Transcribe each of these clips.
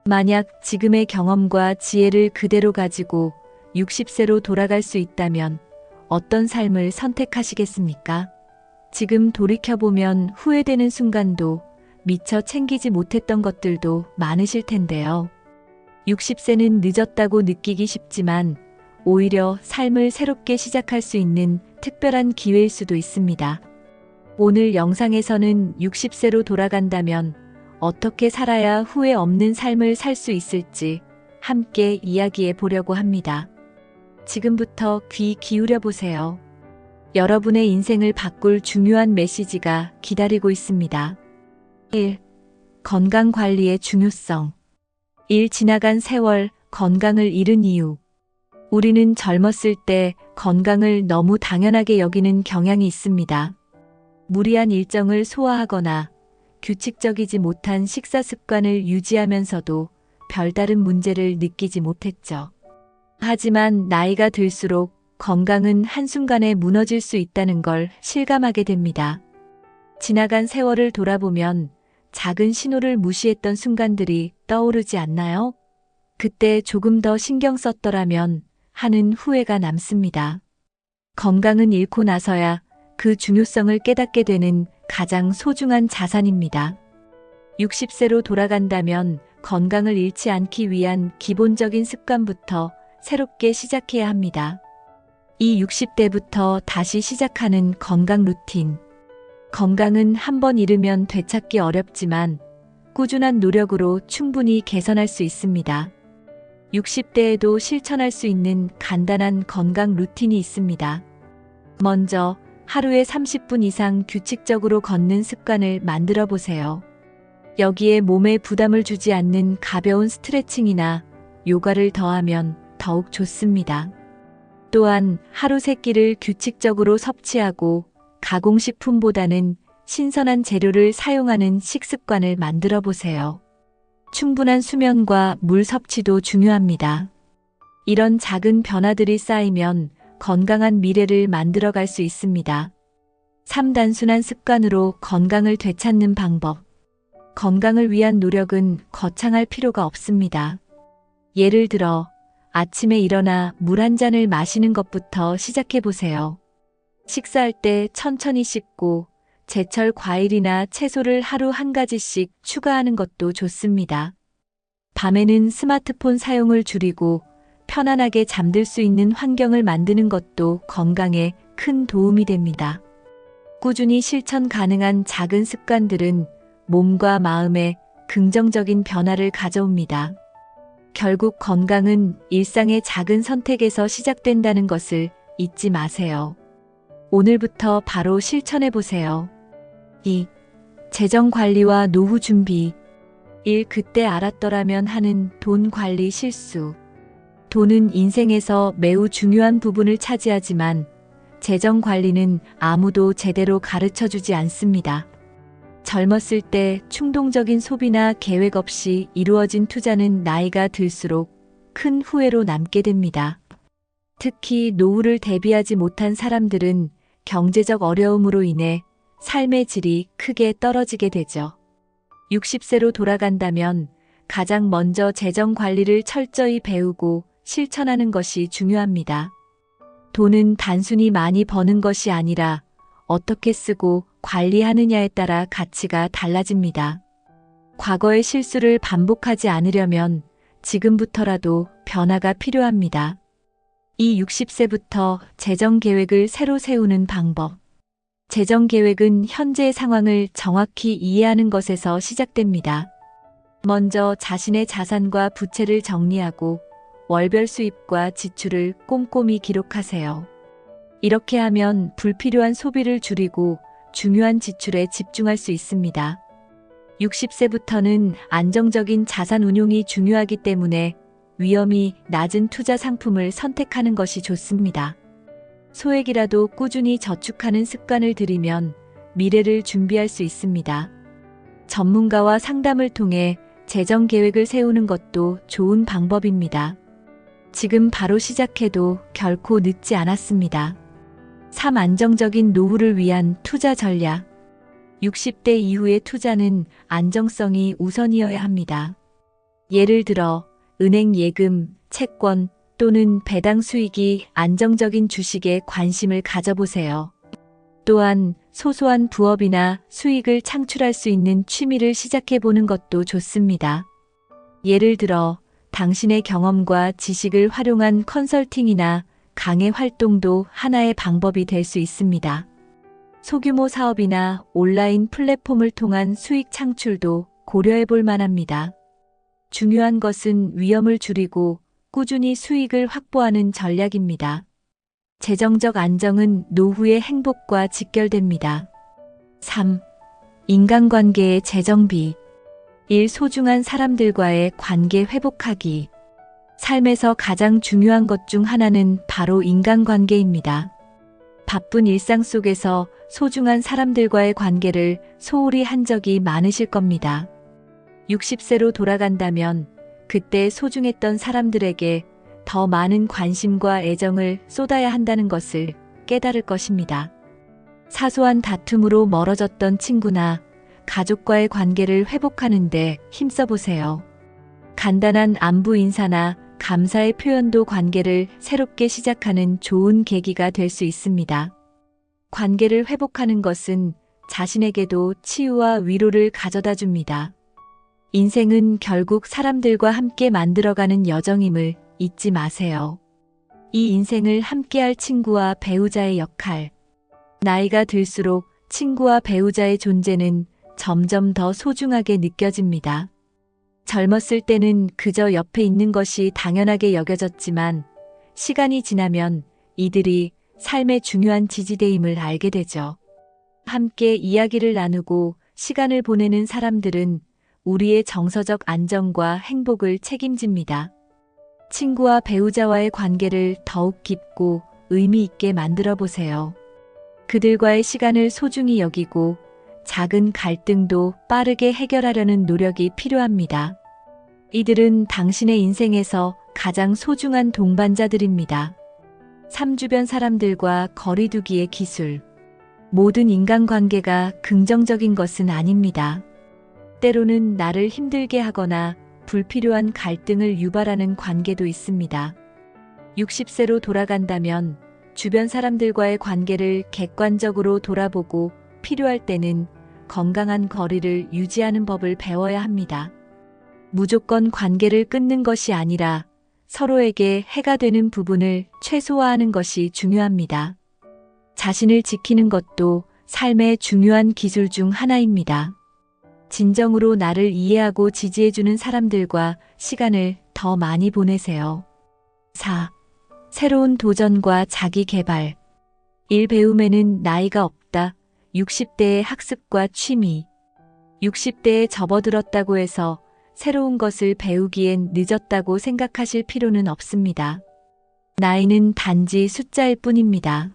만약 지금의 경험과 지혜를 그대로 가지고 60세로 돌아갈 수 있다면 어떤 삶을 선택하시겠습니까? 지금 돌이켜보면 후회되는 순간도 미처 챙기지 못했던 것들도 많으실 텐데요. 60세는 늦었다고 느끼기 쉽지만 오히려 삶을 새롭게 시작할 수 있는 특별한 기회일 수도 있습니다. 오늘 영상에서는 60세로 돌아간다면 어떻게 살아야 후회 없는 삶을 살 수 있을지 함께 이야기해 보려고 합니다. 지금부터 귀 기울여 보세요. 여러분의 인생을 바꿀 중요한 메시지가 기다리고 있습니다. 1. 건강 관리의 중요성. 지나간 세월, 건강을 잃은 이유. 우리는 젊었을 때 건강을 너무 당연하게 여기는 경향이 있습니다. 무리한 일정을 소화하거나 규칙적이지 못한 식사 습관을 유지하면서도 별다른 문제를 느끼지 못했죠. 하지만 나이가 들수록 건강은 한순간에 무너질 수 있다는 걸 실감하게 됩니다. 지나간 세월을 돌아보면 작은 신호를 무시했던 순간들이 떠오르지 않나요? 그때 조금 더 신경 썼더라면 하는 후회가 남습니다. 건강은 잃고 나서야 그 중요성을 깨닫게 되는 가장 소중한 자산입니다. 60세로 돌아간다면 건강을 잃지 않기 위한 기본적인 습관부터 새롭게 시작해야 합니다. 이 60대부터 다시 시작하는 건강 루틴. 건강은 한번 잃으면 되찾기 어렵지만 꾸준한 노력으로 충분히 개선할 수 있습니다. 60대에도 실천할 수 있는 간단한 건강 루틴이 있습니다. 먼저 하루에 30분 이상 규칙적으로 걷는 습관을 만들어 보세요. 여기에 몸에 부담을 주지 않는 가벼운 스트레칭이나 요가를 더하면 더욱 좋습니다. 또한 하루 3끼를 규칙적으로 섭취하고 가공식품보다는 신선한 재료를 사용하는 식습관을 만들어 보세요. 충분한 수면과 물 섭취도 중요합니다. 이런 작은 변화들이 쌓이면 건강한 미래를 만들어갈 수 있습니다. 3. 단순한 습관으로 건강을 되찾는 방법. 건강을 위한 노력은 거창할 필요가 없습니다. 예를 들어 아침에 일어나 물 한 잔을 마시는 것부터 시작해 보세요. 식사할 때 천천히 씻고 제철 과일이나 채소를 하루 한 가지씩 추가하는 것도 좋습니다. 밤에는 스마트폰 사용을 줄이고 편안하게 잠들 수 있는 환경을 만드는 것도 건강에 큰 도움이 됩니다. 꾸준히 실천 가능한 작은 습관들은 몸과 마음에 긍정적인 변화를 가져옵니다. 결국 건강은 일상의 작은 선택에서 시작된다는 것을 잊지 마세요. 오늘부터 바로 실천해 보세요. 2. 재정 관리와 노후 준비. 1. 그때 알았더라면 하는 돈 관리 실수. 돈은 인생에서 매우 중요한 부분을 차지하지만 재정 관리는 아무도 제대로 가르쳐 주지 않습니다. 젊었을 때 충동적인 소비나 계획 없이 이루어진 투자는 나이가 들수록 큰 후회로 남게 됩니다. 특히 노후를 대비하지 못한 사람들은 경제적 어려움으로 인해 삶의 질이 크게 떨어지게 되죠. 60세로 돌아간다면 가장 먼저 재정 관리를 철저히 배우고 실천하는 것이 중요합니다. 돈은 단순히 많이 버는 것이 아니라 어떻게 쓰고 관리하느냐에 따라 가치가 달라집니다. 과거의 실수를 반복하지 않으려면 지금부터라도 변화가 필요합니다. 이 60세부터 재정 계획을 새로 세우는 방법. 재정 계획은 현재의 상황을 정확히 이해하는 것에서 시작됩니다. 먼저 자신의 자산과 부채를 정리하고 월별 수입과 지출을 꼼꼼히 기록하세요. 이렇게 하면 불필요한 소비를 줄이고 중요한 지출에 집중할 수 있습니다. 60세부터는 안정적인 자산 운용이 중요하기 때문에 위험이 낮은 투자 상품을 선택하는 것이 좋습니다. 소액이라도 꾸준히 저축하는 습관을 들이면 미래를 준비할 수 있습니다. 전문가와 상담을 통해 재정 계획을 세우는 것도 좋은 방법입니다. 지금 바로 시작해도 결코 늦지 않았습니다. 3. 안정적인 노후를 위한 투자 전략. 60대 이후의 투자는 안정성이 우선이어야 합니다. 예를 들어 은행 예금, 채권 또는 배당 수익이 안정적인 주식에 관심을 가져보세요. 또한 소소한 부업이나 수익을 창출할 수 있는 취미를 시작해 보는 것도 좋습니다. 예를 들어 당신의 경험과 지식을 활용한 컨설팅이나 강의 활동도 하나의 방법이 될 수 있습니다. 소규모 사업이나 온라인 플랫폼을 통한 수익 창출도 고려해 볼 만합니다. 중요한 것은 위험을 줄이고 꾸준히 수익을 확보하는 전략입니다. 재정적 안정은 노후의 행복과 직결됩니다. 3. 인간관계의 재정비. 1. 소중한 사람들과의 관계 회복하기. 삶에서 가장 중요한 것 중 하나는 바로 인간관계입니다. 바쁜 일상 속에서 소중한 사람들과의 관계를 소홀히 한 적이 많으실 겁니다. 60세로 돌아간다면 그때 소중했던 사람들에게 더 많은 관심과 애정을 쏟아야 한다는 것을 깨달을 것입니다. 사소한 다툼으로 멀어졌던 친구나 가족과의 관계를 회복하는 데 힘써보세요. 간단한 안부 인사나 감사의 표현도 관계를 새롭게 시작하는 좋은 계기가 될 수 있습니다. 관계를 회복하는 것은 자신에게도 치유와 위로를 가져다 줍니다. 인생은 결국 사람들과 함께 만들어가는 여정임을 잊지 마세요. 이 인생을 함께할 친구와 배우자의 역할. 나이가 들수록 친구와 배우자의 존재는 점점 더 소중하게 느껴집니다. 젊었을 때는 그저 옆에 있는 것이 당연하게 여겨졌지만 시간이 지나면 이들이 삶의 중요한 지지대임을 알게 되죠. 함께 이야기를 나누고 시간을 보내는 사람들은 우리의 정서적 안정과 행복을 책임집니다. 친구와 배우자와의 관계를 더욱 깊고 의미 있게 만들어 보세요. 그들과의 시간을 소중히 여기고 작은 갈등도 빠르게 해결하려는 노력이 필요합니다. 이들은 당신의 인생에서 가장 소중한 동반자들입니다. 3. 주변 사람들과 거리두기의 기술. 모든 인간관계가 긍정적인 것은 아닙니다. 때로는 나를 힘들게 하거나 불필요한 갈등을 유발하는 관계도 있습니다. 60세로 돌아간다면 주변 사람들과의 관계를 객관적으로 돌아보고 필요할 때는 건강한 거리를 유지하는 법을 배워야 합니다. 무조건 관계를 끊는 것이 아니라 서로에게 해가 되는 부분을 최소화하는 것이 중요합니다. 자신을 지키는 것도 삶의 중요한 기술 중 하나입니다. 진정으로 나를 이해하고 지지해주는 사람들과 시간을 더 많이 보내세요. 4. 새로운 도전과 자기 개발. 1. 배움에는 나이가 없다. 60대의 학습과 취미. 60대에 접어들었다고 해서 새로운 것을 배우기엔 늦었다고 생각하실 필요는 없습니다. 나이는 단지 숫자일 뿐입니다.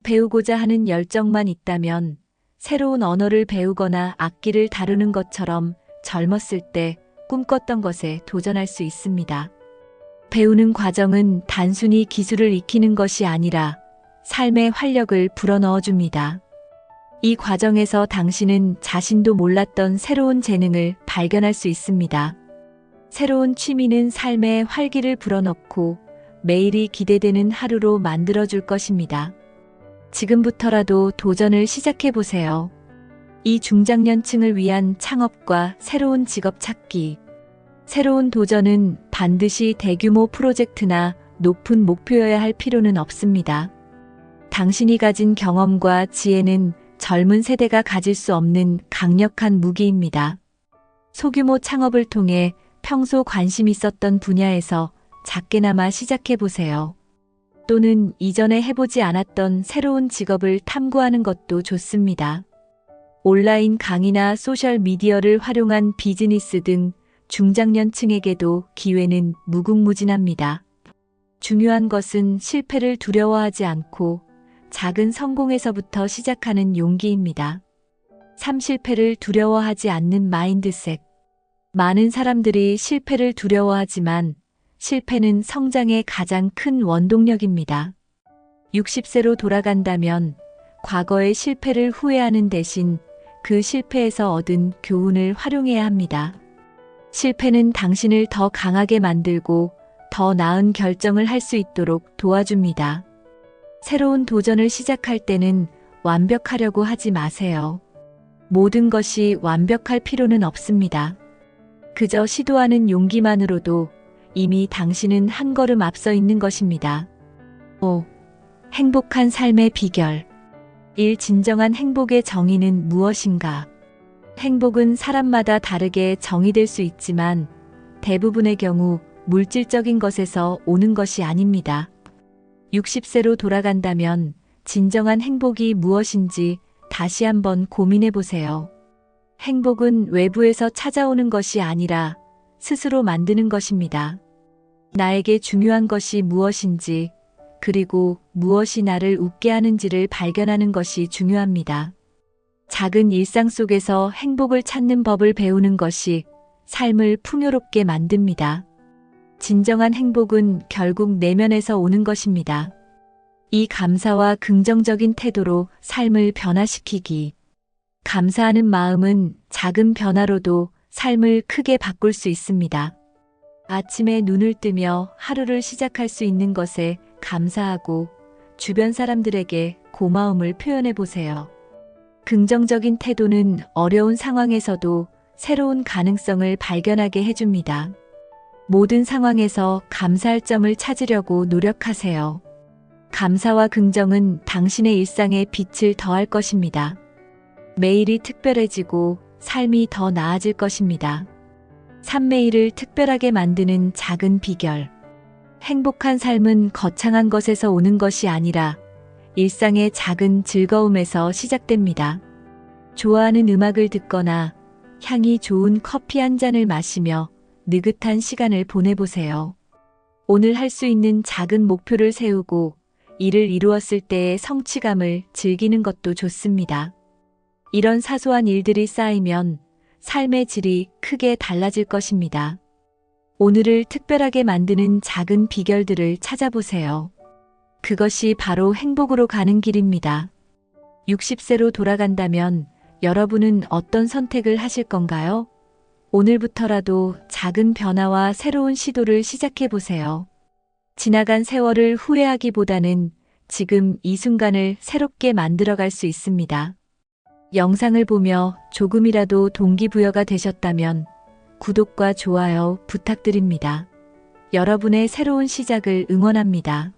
배우고자 하는 열정만 있다면 새로운 언어를 배우거나 악기를 다루는 것처럼 젊었을 때 꿈꿨던 것에 도전할 수 있습니다. 배우는 과정은 단순히 기술을 익히는 것이 아니라 삶의 활력을 불어넣어 줍니다. 이 과정에서 당신은 자신도 몰랐던 새로운 재능을 발견할 수 있습니다. 새로운 취미는 삶에 활기를 불어넣고 매일이 기대되는 하루로 만들어줄 것입니다. 지금부터라도 도전을 시작해 보세요. 이 중장년층을 위한 창업과 새로운 직업 찾기. 새로운 도전은 반드시 대규모 프로젝트나 높은 목표여야 할 필요는 없습니다. 당신이 가진 경험과 지혜는 젊은 세대가 가질 수 없는 강력한 무기입니다. 소규모 창업을 통해 평소 관심 있었던 분야에서 작게나마 시작해 보세요. 또는 이전에 해보지 않았던 새로운 직업을 탐구하는 것도 좋습니다. 온라인 강의나 소셜미디어를 활용한 비즈니스 등 중장년층에게도 기회는 무궁무진합니다. 중요한 것은 실패를 두려워하지 않고 작은 성공에서부터 시작하는 용기입니다. 3. 실패를 두려워하지 않는 마인드셋. 많은 사람들이 실패를 두려워하지만 실패는 성장의 가장 큰 원동력입니다. 60세로 돌아간다면 과거의 실패를 후회하는 대신 그 실패에서 얻은 교훈을 활용해야 합니다. 실패는 당신을 더 강하게 만들고 더 나은 결정을 할 수 있도록 도와줍니다. 새로운 도전을 시작할 때는 완벽하려고 하지 마세요. 모든 것이 완벽할 필요는 없습니다. 그저 시도하는 용기만으로도 이미 당신은 한 걸음 앞서 있는 것입니다. 5. 행복한 삶의 비결. 1. 진정한 행복의 정의는 무엇인가? 행복은 사람마다 다르게 정의될 수 있지만 대부분의 경우 물질적인 것에서 오는 것이 아닙니다. 60세로 돌아간다면 진정한 행복이 무엇인지 다시 한번 고민해 보세요. 행복은 외부에서 찾아오는 것이 아니라 스스로 만드는 것입니다. 나에게 중요한 것이 무엇인지, 그리고 무엇이 나를 웃게 하는지를 발견하는 것이 중요합니다. 작은 일상 속에서 행복을 찾는 법을 배우는 것이 삶을 풍요롭게 만듭니다. 진정한 행복은 결국 내면에서 오는 것입니다. 이 감사와 긍정적인 태도로 삶을 변화시키기. 감사하는 마음은 작은 변화로도 삶을 크게 바꿀 수 있습니다. 아침에 눈을 뜨며 하루를 시작할 수 있는 것에 감사하고 주변 사람들에게 고마움을 표현해 보세요. 긍정적인 태도는 어려운 상황에서도 새로운 가능성을 발견하게 해줍니다. 모든 상황에서 감사할 점을 찾으려고 노력하세요. 감사와 긍정은 당신의 일상에 빛을 더할 것입니다. 매일이 특별해지고 삶이 더 나아질 것입니다. 삶 매일을 특별하게 만드는 작은 비결. 행복한 삶은 거창한 것에서 오는 것이 아니라 일상의 작은 즐거움에서 시작됩니다. 좋아하는 음악을 듣거나 향이 좋은 커피 한 잔을 마시며 느긋한 시간을 보내보세요. 오늘 할 수 있는 작은 목표를 세우고 이를 이루었을 때의 성취감을 즐기는 것도 좋습니다. 이런 사소한 일들이 쌓이면 삶의 질이 크게 달라질 것입니다. 오늘을 특별하게 만드는 작은 비결들을 찾아보세요. 그것이 바로 행복으로 가는 길입니다. 60세로 돌아간다면 여러분은 어떤 선택을 하실 건가요? 오늘부터라도 작은 변화와 새로운 시도를 시작해 보세요. 지나간 세월을 후회하기보다는 지금 이 순간을 새롭게 만들어갈 수 있습니다. 영상을 보며 조금이라도 동기부여가 되셨다면 구독과 좋아요 부탁드립니다. 여러분의 새로운 시작을 응원합니다.